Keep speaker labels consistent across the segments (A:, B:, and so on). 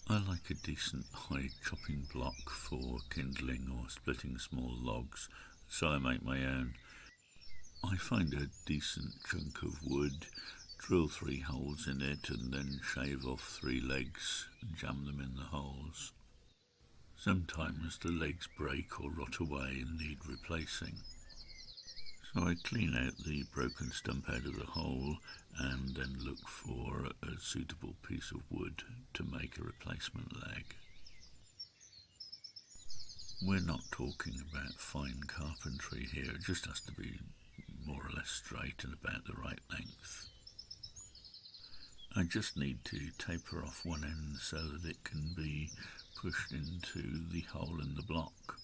A: I like a decent high chopping block for kindling or splitting small logs, so I make my own. I find a decent chunk of wood, drill 3 holes in it, and then shave off 3 legs and jam them in the holes. Sometimes the legs break or rot away and need replacing. So I clean out the broken stump out of the hole and then look for a suitable piece of wood to make a replacement leg. We're not talking about fine carpentry here, it just has to be more or less straight and about the right length. I just need to taper off one end so that it can be pushed into the hole in the block.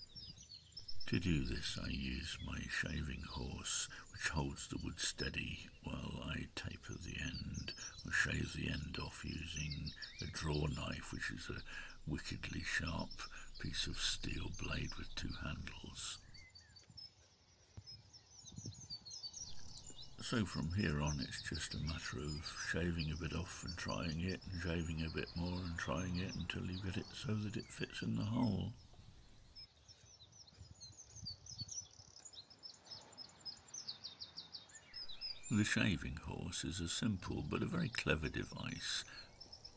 A: To do this, I use my shaving horse, which holds the wood steady while I taper the end or shave the end off using a draw knife, which is a wickedly sharp piece of steel blade with 2 handles. So from here on it's just a matter of shaving a bit off and trying it, and shaving a bit more and trying it until you get it so that it fits in the hole. The shaving horse is a simple but a very clever device.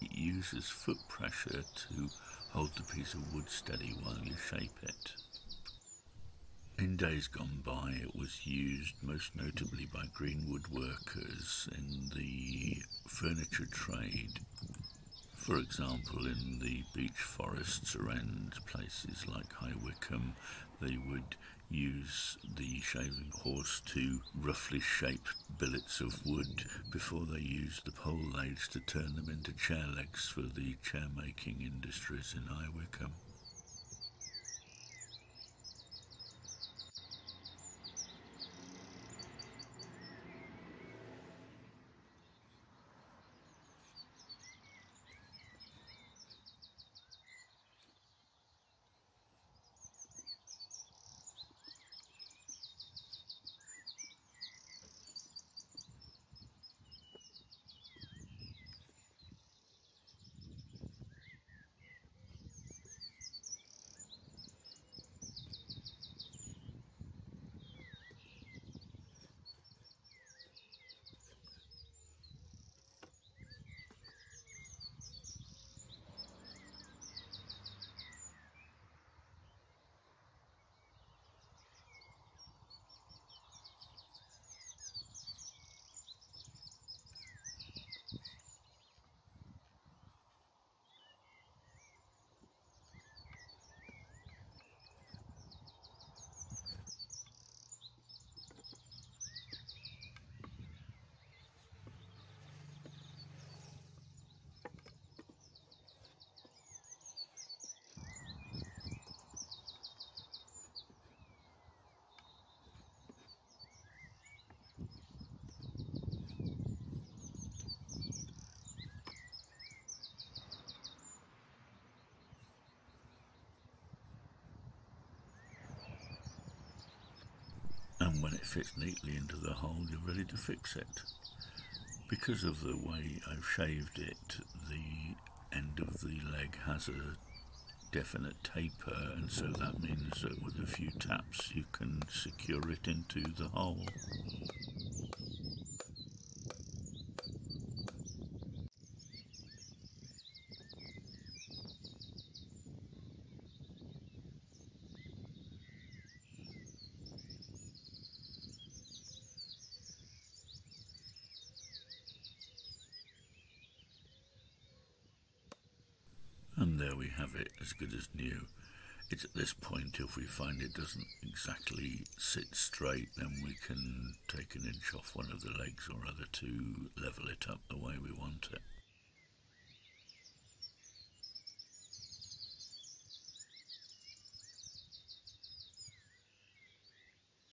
A: It uses foot pressure to hold the piece of wood steady while you shape it. In days gone by, it was used most notably by green woodworkers in the furniture trade. For example, in the beech forests around places like High Wycombe, they would use the shaving horse to roughly shape billets of wood before they used the pole lathes to turn them into chair legs for the chair making industries in High Wycombe. And when it fits neatly into the hole, you're ready to fix it. Because of the way I've shaved it, the end of the leg has a definite taper, and so that means that with a few taps you can secure it into the hole. And there we have it, as good as new. It's at this point, if we find it doesn't exactly sit straight, then we can take an inch off one of the legs or other to level it up the way we want it.